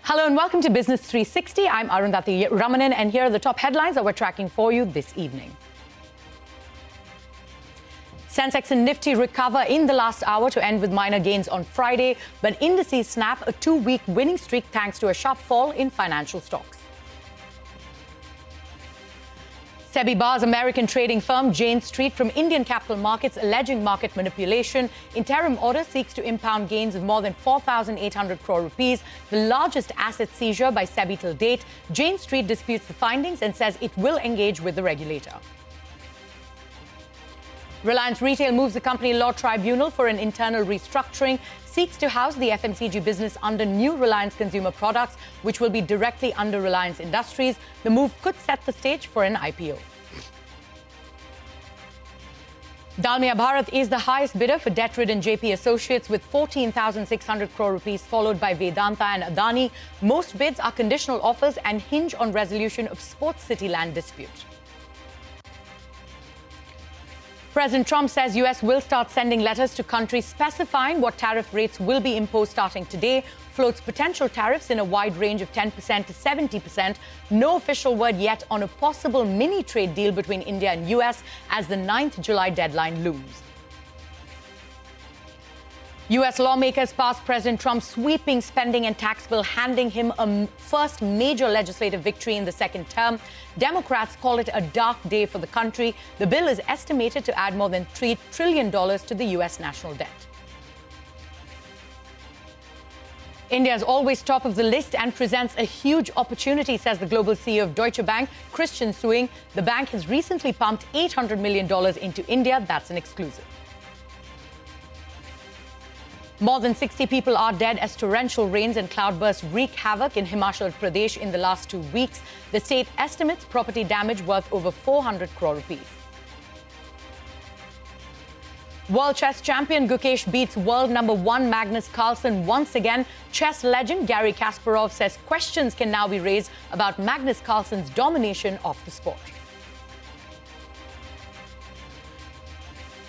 Hello and welcome to Business 360. I'm Arundhati Ramanan and here are the top headlines that we're tracking for you this evening. Sensex and Nifty recover in the last hour to end with minor gains on Friday, but indices snap a two-week winning streak thanks to a sharp fall in financial stocks. SEBI bars American trading firm Jane Street from Indian capital markets alleging market manipulation. Interim order seeks to impound gains of more than 4,800 crore rupees, the largest asset seizure by SEBI till date. Jane Street disputes the findings and says it will engage with the regulator. Reliance Retail moves the company law tribunal for an internal restructuring, seeks to house the FMCG business under new Reliance Consumer Products, which will be directly under Reliance Industries. The move could set the stage for an IPO. Dalmia Bharat is the highest bidder for debt-ridden JP Associates with 14,600 crore rupees, followed by Vedanta and Adani. Most bids are conditional offers and hinge on resolution of Sports City land dispute. President Trump says U.S. will start sending letters to countries specifying what tariff rates will be imposed starting today. Floats potential tariffs in a wide range of 10% to 70%. No official word yet on a possible mini trade deal between India and U.S. as the 9th July deadline looms. U.S. lawmakers passed President Trump's sweeping spending and tax bill, handing him a first major legislative victory in the second term. Democrats call it a dark day for the country. The bill is estimated to add more than $3 trillion to the U.S. national debt. India is always top of the list and presents a huge opportunity, says the global CEO of Deutsche Bank, Christian Suing. The bank has recently pumped $800 million into India. That's an exclusive. More than 60 people are dead as torrential rains and cloudbursts wreak havoc in Himachal Pradesh in the last 2 weeks. The state estimates property damage worth over 400 crore rupees. World chess champion Gukesh beats world number 1 Magnus Carlsen once again. Chess legend Garry Kasparov says questions can now be raised about Magnus Carlsen's domination of the sport.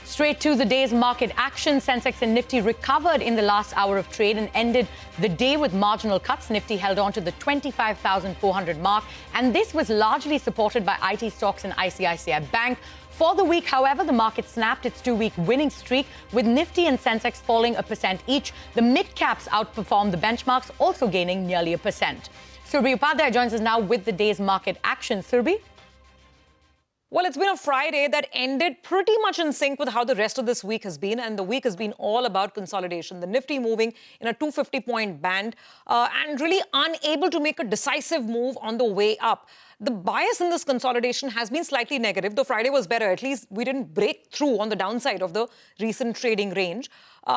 Straight to the day's market action, Sensex and Nifty recovered in the last hour of trade and ended the day with marginal cuts. Nifty held on to the 25,400 mark, and this was largely supported by IT stocks and ICICI Bank. For the week, however, the market snapped its two-week winning streak, with Nifty and Sensex falling 1% each. The mid-caps outperformed the benchmarks, also gaining nearly 1%. Surbhi Upadhyay joins us now with the day's market action. Surbhi? Well, it's been a Friday that ended pretty much in sync with how the rest of this week has been, and the week has been all about consolidation. The Nifty moving in a 250-point band and really unable to make a decisive move on the way up. The bias in this consolidation has been slightly negative, though Friday was better. At least we didn't break through on the downside of the recent trading range.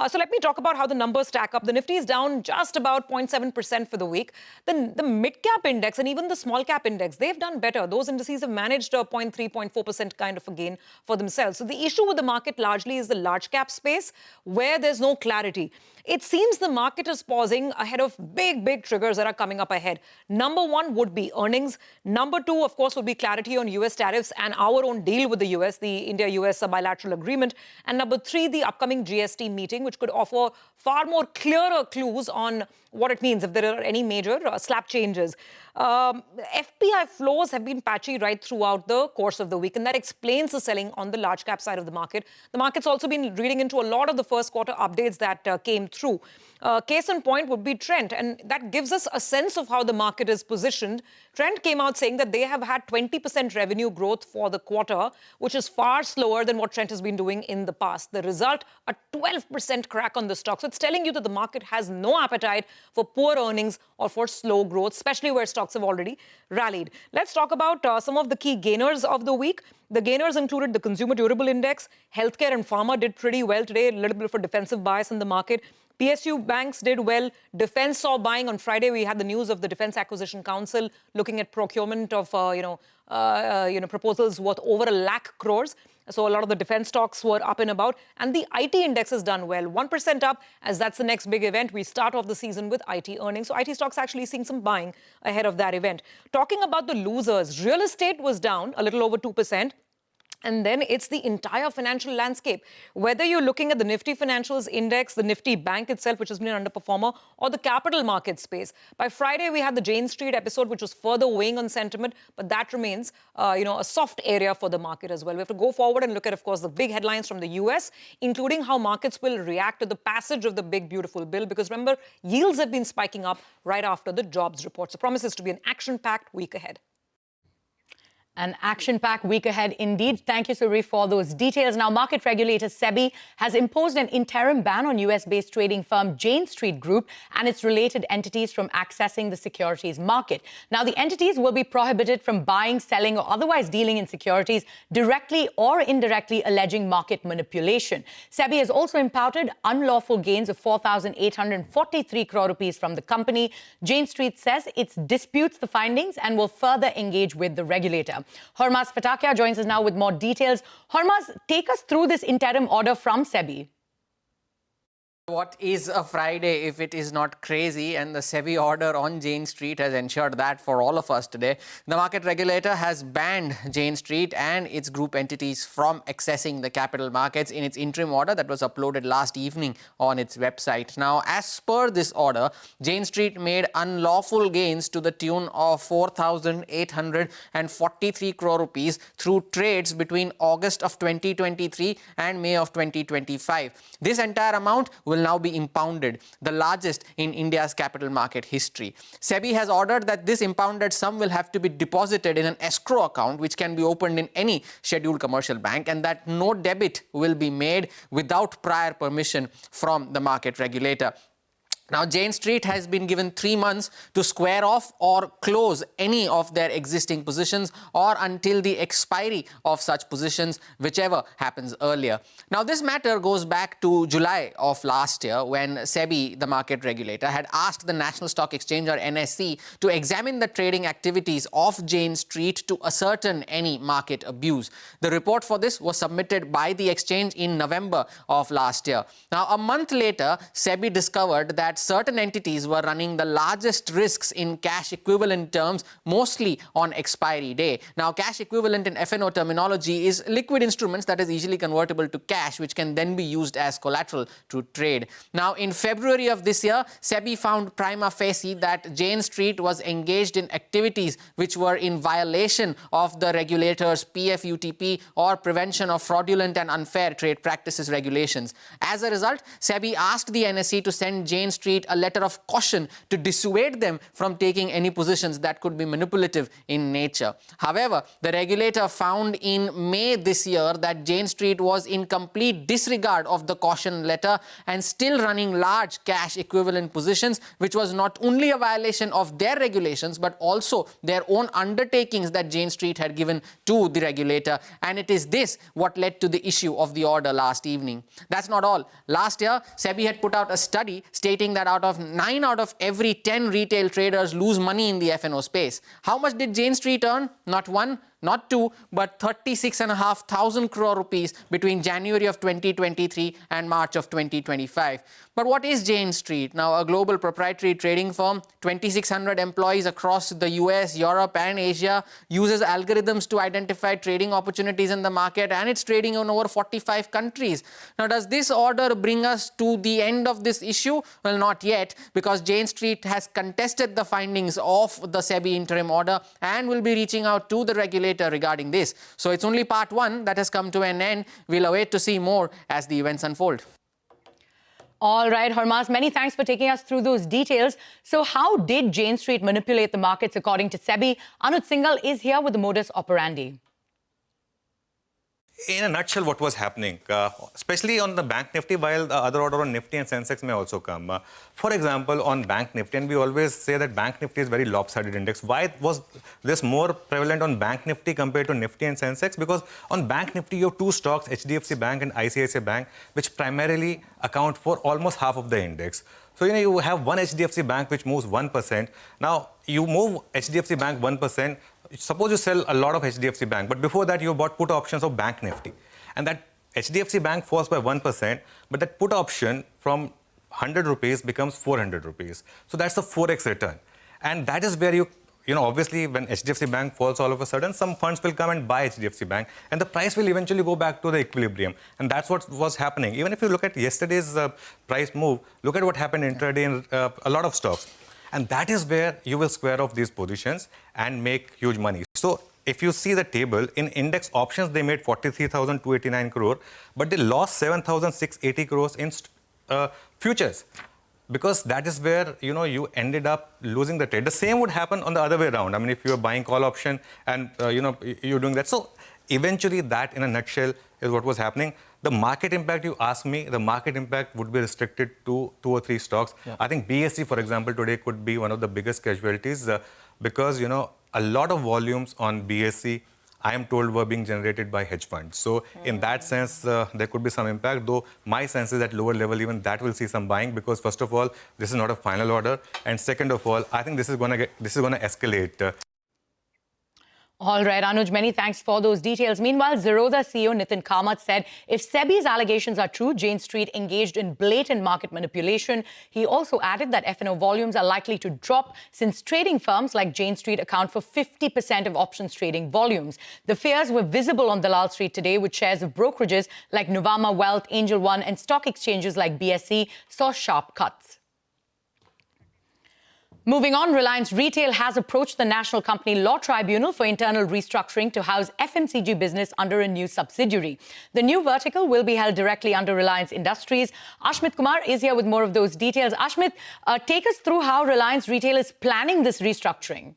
So let me talk about how the numbers stack up. The Nifty is down just about 0.7% for the week. The mid-cap index and even the small-cap index, they've done better. Those indices have managed a 0.3, 0.4% kind of a gain for themselves. So the issue with the market largely is the large-cap space where there's no clarity. It seems the market is pausing ahead of big triggers that are coming up ahead. Number one would be earnings. Number two, of course, would be clarity on U.S. tariffs and our own deal with the U.S., the India-U.S. bilateral agreement. And number three, the upcoming GST meeting, which could offer far more clearer clues on what it means if there are any major slap changes. FPI flows have been patchy right throughout the course of the week, and that explains the selling on the large cap side of the market. The market's also been reading into a lot of the first quarter updates that came through. Case in point would be Trent, and that gives us a sense of how the market is positioned. Trent came out saying that they have had 20% revenue growth for the quarter, which is far slower than what Trent has been doing in the past. The result, a 12% crack on the stock. So it's telling you that the market has no appetite for poor earnings or for slow growth, especially where stocks have already rallied. Let's talk about some of the key gainers of the week. The gainers included the Consumer Durable Index. Healthcare and pharma did pretty well today, a little bit of a defensive bias in the market. PSU banks did well. Defense saw buying. On Friday, we had the news of the Defense Acquisition Council looking at procurement of proposals worth over 1 lakh crores. So a lot of the defense stocks were up and about. And the IT index has done well, 1% up, as that's the next big event. We start off the season with IT earnings. So IT stocks actually seeing some buying ahead of that event. Talking about the losers, real estate was down a little over 2%. And then it's the entire financial landscape. Whether you're looking at the Nifty Financials Index, the Nifty Bank itself, which has been an underperformer, or the capital market space. By Friday, we had the Jane Street episode, which was further weighing on sentiment, but that remains, a soft area for the market as well. We have to go forward and look at, of course, the big headlines from the US, including how markets will react to the passage of the big, beautiful bill. Because remember, yields have been spiking up right after the jobs report. So promises to be an action-packed week ahead. An action-packed week ahead indeed. Thank you, Suri, for those details. Now, market regulator SEBI has imposed an interim ban on US-based trading firm Jane Street Group and its related entities from accessing the securities market. Now, the entities will be prohibited from buying, selling, or otherwise dealing in securities directly or indirectly alleging market manipulation. SEBI has also impounded unlawful gains of 4,843 crore rupees from the company. Jane Street says it disputes the findings and will further engage with the regulator. Hormaz Fatakia joins us now with more details. Hormaz, take us through this interim order from SEBI. What is a Friday if it is not crazy? And the SEBI order on Jane Street has ensured that for all of us today. The market regulator has banned Jane Street and its group entities from accessing the capital markets in its interim order that was uploaded last evening on its website. Now, as per this order, Jane Street made unlawful gains to the tune of 4,843 crore rupees through trades between August of 2023 and May of 2025. This entire amount will now be impounded, the largest in India's capital market history. SEBI has ordered that this impounded sum will have to be deposited in an escrow account which can be opened in any scheduled commercial bank, and that no debit will be made without prior permission from the market regulator. Now, Jane Street has been given 3 months to square off or close any of their existing positions or until the expiry of such positions, whichever happens earlier. Now, this matter goes back to July of last year when SEBI, the market regulator, had asked the National Stock Exchange or NSE to examine the trading activities of Jane Street to ascertain any market abuse. The report for this was submitted by the exchange in November of last year. Now, a month later, SEBI discovered that certain entities were running the largest risks in cash equivalent terms, mostly on expiry day. Now, cash equivalent in FNO terminology is liquid instruments that is easily convertible to cash, which can then be used as collateral to trade. Now, in February of this year, SEBI found prima facie that Jane Street was engaged in activities which were in violation of the regulator's PFUTP or Prevention of Fraudulent and Unfair Trade Practices regulations. As a result, SEBI asked the NSE to send Jane Street a letter of caution to dissuade them from taking any positions that could be manipulative in nature. However, the regulator found in May this year that Jane Street was in complete disregard of the caution letter and still running large cash equivalent positions, which was not only a violation of their regulations but also their own undertakings that Jane Street had given to the regulator. And it is this what led to the issue of the order last evening. That's not all. Last year, SEBI had put out a study stating that out of 9 out of every 10 retail traders lose money in the FNO space. How much did Jane Street earn? Not 1, not 2, but 36,500 crore rupees between January of 2023 and March of 2025. But what is Jane Street? Now, a global proprietary trading firm, 2,600 employees across the US, Europe and Asia, uses algorithms to identify trading opportunities in the market, and it's trading in over 45 countries. Now, does this order bring us to the end of this issue? Well, not yet, because Jane Street has contested the findings of the SEBI interim order and will be reaching out to the regulator regarding this. So it's only part 1 that has come to an end. We'll await to see more as the events unfold. All right, Hormaz, many thanks for taking us through those details. So how did Jane Street manipulate the markets according to SEBI? Anuj Singhal is here with the modus operandi. In a nutshell, what was happening, especially on the Bank Nifty, while the other order on Nifty and Sensex may also come. For example, on Bank Nifty, and we always say that Bank Nifty is very lopsided index. Why was this more prevalent on Bank Nifty compared to Nifty and Sensex? Because on Bank Nifty, you have 2 stocks, HDFC Bank and ICICI Bank, which primarily account for almost half of the index. So, you have one HDFC Bank which moves 1%. Now, you move HDFC Bank 1%. Suppose you sell a lot of HDFC Bank, but before that you bought put options of Bank Nifty. And that HDFC Bank falls by 1%, but that put option from 100 rupees becomes 400 rupees. So that's a 4x return. And that is where you obviously when HDFC Bank falls all of a sudden, some funds will come and buy HDFC Bank and the price will eventually go back to the equilibrium. And that's what was happening. Even if you look at yesterday's price move, look at what happened intraday in a lot of stocks. And that is where you will square off these positions and make huge money. So if you see the table, in index options, they made 43,289 crore, but they lost 7,680 crores in futures. Because that is where, you ended up losing the trade. The same would happen on the other way around. I mean, if you're buying call option and, you're doing that. So eventually that, in a nutshell, is what was happening. The market impact, you ask me, the market impact would be restricted to 2 or 3 stocks. Yeah. I think BSE, for example, today could be one of the biggest casualties because, a lot of volumes on BSE, I am told, were being generated by hedge funds. So in that sense, there could be some impact, though my sense is at lower level, even that will see some buying because, first of all, this is not a final order. And second of all, I think this is going to escalate. All right, Anuj, many thanks for those details. Meanwhile, Zerodha CEO Nitin Kamath said if SEBI's allegations are true, Jane Street engaged in blatant market manipulation. He also added that F&O volumes are likely to drop since trading firms like Jane Street account for 50% of options trading volumes. The fears were visible on Dalal Street today, with shares of brokerages like Nuvama Wealth, Angel One and stock exchanges like BSE saw sharp cuts. Moving on, Reliance Retail has approached the National Company Law Tribunal for internal restructuring to house FMCG business under a new subsidiary. The new vertical will be held directly under Reliance Industries. Ashmit Kumar is here with more of those details. Ashmit, take us through how Reliance Retail is planning this restructuring.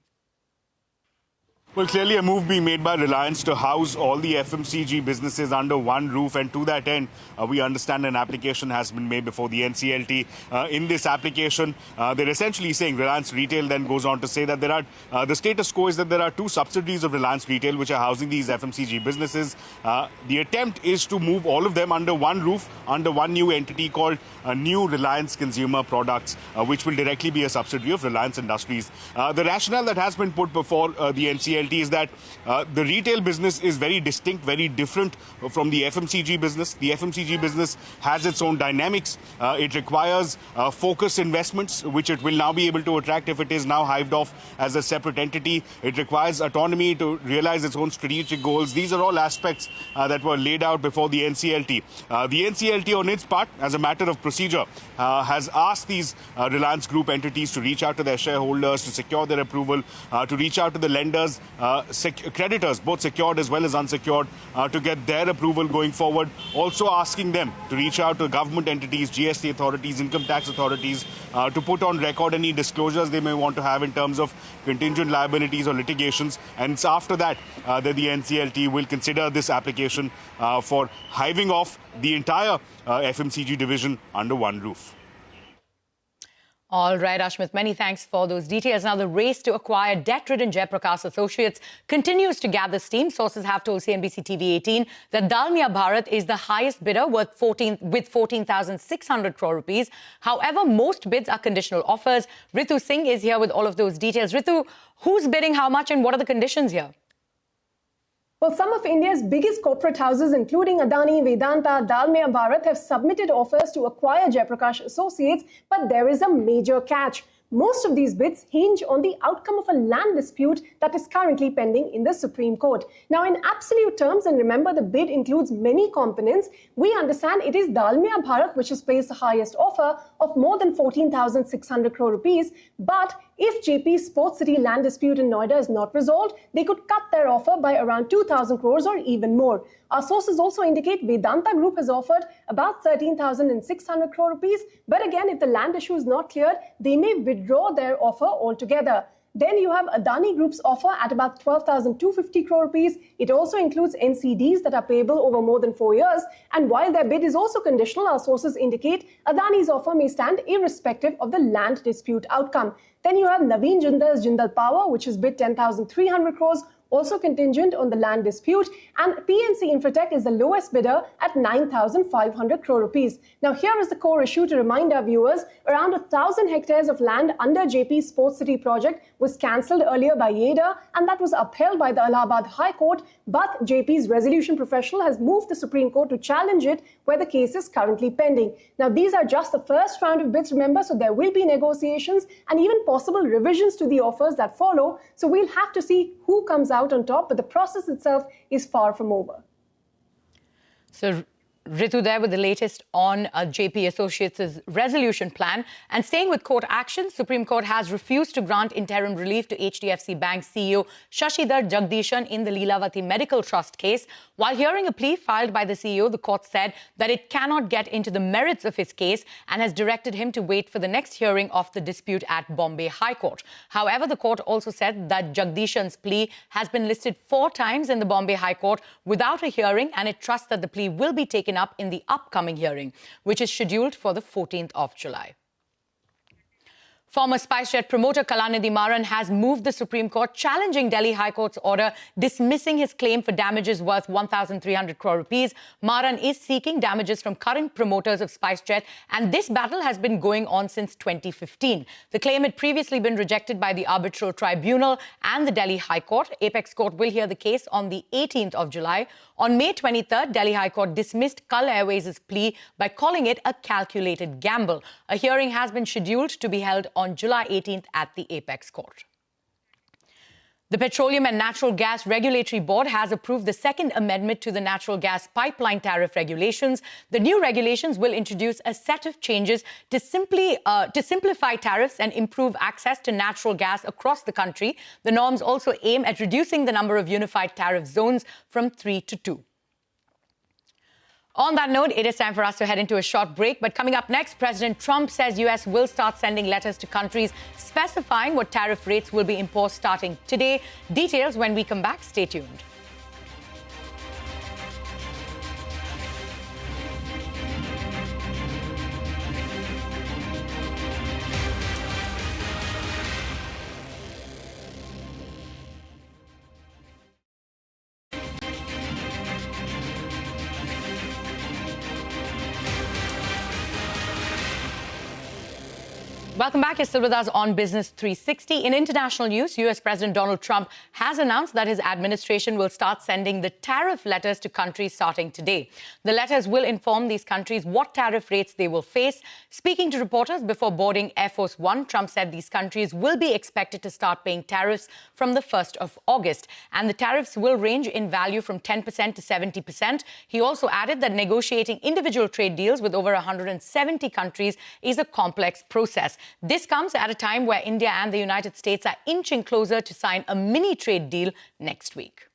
Well, clearly a move being made by Reliance to house all the FMCG businesses under one roof. And to that end, we understand an application has been made before the NCLT. In this application, they're essentially saying Reliance Retail then goes on to say that there are the status quo is that there are 2 subsidiaries of Reliance Retail which are housing these FMCG businesses. The attempt is to move all of them under one roof, under one new entity called New Reliance Consumer Products, which will directly be a subsidiary of Reliance Industries. The rationale that has been put before the NCLT is that the retail business is very distinct, very different from the FMCG business. The FMCG business has its own dynamics. It requires focused investments, which it will now be able to attract if it is now hived off as a separate entity. It requires autonomy to realize its own strategic goals. These are all aspects that were laid out before the NCLT. The NCLT, on its part, as a matter of procedure, has asked these Reliance Group entities to reach out to their shareholders, to secure their approval, to reach out to the lenders, creditors, both secured as well as unsecured, to get their approval going forward. Also asking them to reach out to government entities, GST authorities, income tax authorities, to put on record any disclosures they may want to have in terms of contingent liabilities or litigations. And it's after that that the NCLT will consider this application for hiving off the entire FMCG division under one roof. All right, Ashmit, many thanks for those details. Now, the race to acquire debt-ridden Jaiprakash Associates continues to gather steam. Sources have told CNBC TV18 that Dalmia Bharat is the highest bidder with 14,600 crore rupees. However, most bids are conditional offers. Ritu Singh is here with all of those details. Ritu, who's bidding how much and what are the conditions here? Well, some of India's biggest corporate houses, including Adani, Vedanta, Dalmia Bharat, have submitted offers to acquire Jaiprakash Associates, but there is a major catch. Most of these bids hinge on the outcome of a land dispute that is currently pending in the Supreme Court. Now, in absolute terms, and remember the bid includes many components, we understand it is Dalmia Bharat which has placed the highest offer of more than 14,600 crore rupees. But if JP's Sports City land dispute in Noida is not resolved, they could cut their offer by around 2,000 crores or even more. Our sources also indicate Vedanta Group has offered about 13,600 crore rupees. But again, if the land issue is not cleared, they may withdraw their offer altogether. Then you have Adani Group's offer at about 12,250 crore rupees. It also includes NCDs that are payable over more than 4 years. And while their bid is also conditional, our sources indicate Adani's offer may stand irrespective of the land dispute outcome. Then you have Naveen Jindel's Jindal Power, which has bid 10,300 crores. also contingent on the land dispute, and PNC Infratech is the lowest bidder at 9,500 crore rupees. Now, here is the core issue to remind our viewers. Around 1,000 hectares of land under JP's Sports City project was cancelled earlier by YEIDA, and that was upheld by the Allahabad High Court. But JP's resolution professional has moved the Supreme Court to challenge it, where the case is currently pending. Now, these are just the first round of bids, remember, so there will be negotiations and even possible revisions to the offers that follow. So we'll have to see who comes out on top, but the process itself is far from over. So Ritu there with the latest on JP Associates' resolution plan. And staying with court action, Supreme Court has refused to grant interim relief to HDFC Bank CEO Shashidhar Jagdishan in the Leelavati Medical Trust case. While hearing a plea filed by the CEO, the court said that it cannot get into the merits of his case and has directed him to wait for the next hearing of the dispute at Bombay High Court. However, the court also said that Jagdishan's plea has been listed 4 times in the Bombay High Court without a hearing, and it trusts that the plea will be taken up in the upcoming hearing, which is scheduled for the 14th of July. Former SpiceJet promoter Kalanidhi Maran has moved the Supreme Court, challenging Delhi High Court's order dismissing his claim for damages worth 1,300 crore rupees. Maran is seeking damages from current promoters of SpiceJet, and this battle has been going on since 2015. The claim had previously been rejected by the Arbitral Tribunal and the Delhi High Court. Apex Court will hear the case on the 18th of July. On May 23rd, Delhi High Court dismissed Kal Airways' plea by calling it a calculated gamble. A hearing has been scheduled to be held on July 18th at the Apex Court. The Petroleum and Natural Gas Regulatory Board has approved the second amendment to the natural gas pipeline tariff regulations. The new regulations will introduce a set of changes to simplify tariffs and improve access to natural gas across the country. The norms also aim at reducing the number of unified tariff zones from 3 to 2. On that note, it is time for us to head into a short break. But coming up next, President Trump says U.S. will start sending letters to countries specifying what tariff rates will be imposed starting today. Details when we come back. Stay tuned. Welcome back. You're still with us on Business 360. In international news, U.S. President Donald Trump has announced that his administration will start sending the tariff letters to countries starting today. The letters will inform these countries what tariff rates they will face. Speaking to reporters before boarding Air Force One, Trump said these countries will be expected to start paying tariffs from the 1st of August. And the tariffs will range in value from 10% to 70%. He also added that negotiating individual trade deals with over 170 countries is a complex process. This comes at a time where India and the United States are inching closer to sign a mini trade deal next week.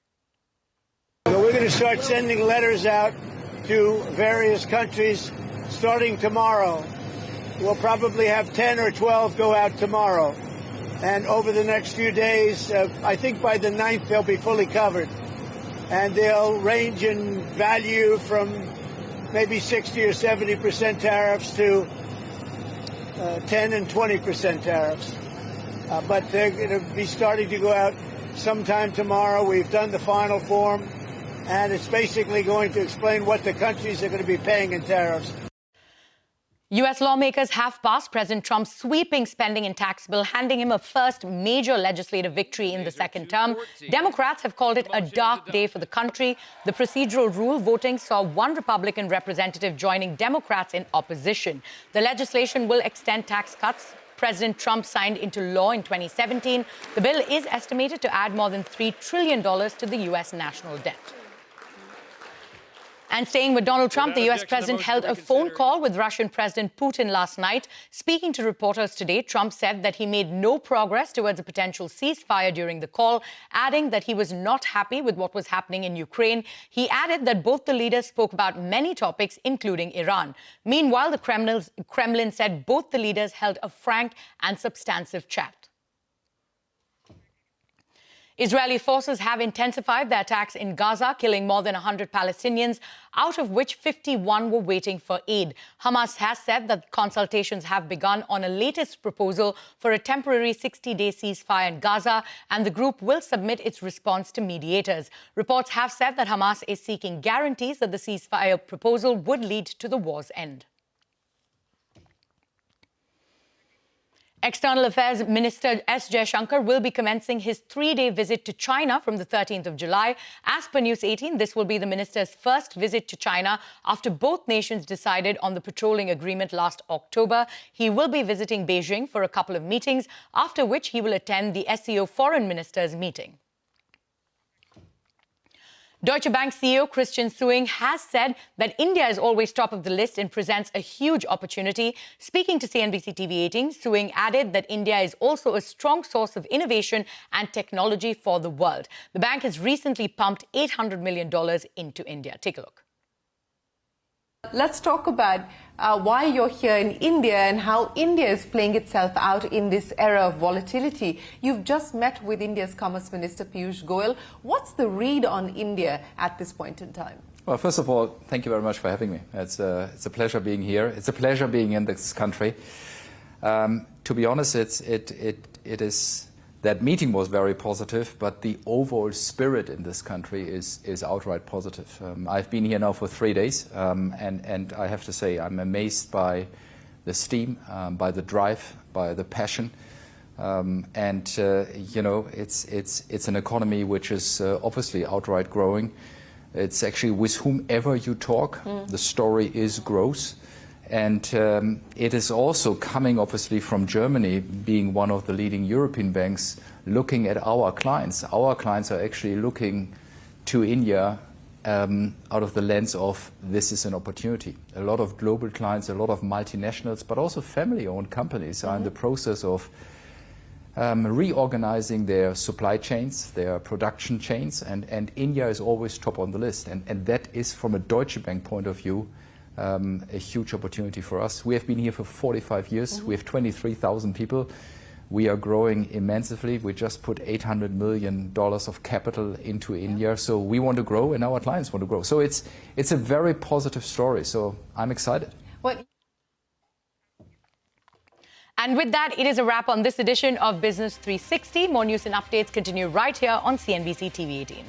So we're going to start sending letters out to various countries starting tomorrow. We'll probably have 10 or 12 go out tomorrow. And over the next few days, I think by the 9th, they'll be fully covered. And they'll range in value from maybe 60 or 70% tariffs to 10 and 20% tariffs. But they're going to be starting to go out sometime tomorrow. We've done the final form, and it's basically going to explain what the countries are going to be paying in tariffs. U.S. lawmakers have passed President Trump's sweeping spending and tax bill, handing him a first major legislative victory in the second term. Democrats have called it a dark day for the country. The procedural rule voting saw one Republican representative joining Democrats in opposition. The legislation will extend tax cuts President Trump signed into law in 2017. The bill is estimated to add more than $3 trillion to the U.S. national debt. And staying with Donald Trump, the U.S. president held a phone call with Russian President Putin last night. Speaking to reporters today, Trump said that he made no progress towards a potential ceasefire during the call, adding that he was not happy with what was happening in Ukraine. He added that both the leaders spoke about many topics, including Iran. Meanwhile, the Kremlin said both the leaders held a frank and substantive chat. Israeli forces have intensified their attacks in Gaza, killing more than 100 Palestinians, out of which 51 were waiting for aid. Hamas has said that consultations have begun on a latest proposal for a temporary 60-day ceasefire in Gaza, and the group will submit its response to mediators. Reports have said that Hamas is seeking guarantees that the ceasefire proposal would lead to the war's end. External Affairs Minister S. Jaishankar will be commencing his 3-day visit to China from the 13th of July. As per News 18, this will be the minister's first visit to China after both nations decided on the patrolling agreement last October. He will be visiting Beijing for a couple of meetings, after which he will attend the SEO Foreign Ministers meeting. Deutsche Bank CEO Christian Sewing has said that India is always top of the list and presents a huge opportunity. Speaking to CNBC TV 18, Sewing added that India is also a strong source of innovation and technology for the world. The bank has recently pumped $800 million into India. Take a look. Let's talk about why you're here in India and how India is playing itself out in this era of volatility. You've just met with India's Commerce Minister Piyush Goyal. What's the read on India at this point in time? Well, first of all, thank you very much for having me. It's a pleasure being here. It's a pleasure being in this country. To be honest, it is. That meeting was very positive, but the overall spirit in this country is outright positive. I've been here now for 3 days, and I have to say I'm amazed by the steam, by the drive, by the passion, and you know, it's an economy which is obviously outright growing. It's actually with whomever you talk, the story is growth. And it is also coming, obviously, from Germany, being one of the leading European banks, looking at our clients. Our clients are actually looking to India out of the lens of this is an opportunity. A lot of global clients, a lot of multinationals, but also family-owned companies are in the process of reorganizing their supply chains, their production chains, and India is always top on the list. And that is, from a Deutsche Bank point of view, a huge opportunity for us. We have been here for 45 years. We have 23,000 people. We are growing immensely. We just put $800 million of capital into India. So we want to grow and our clients want to grow. So it's a very positive story. So I'm excited. And with that, it is a wrap on this edition of Business 360. More news and updates continue right here on CNBC TV 18.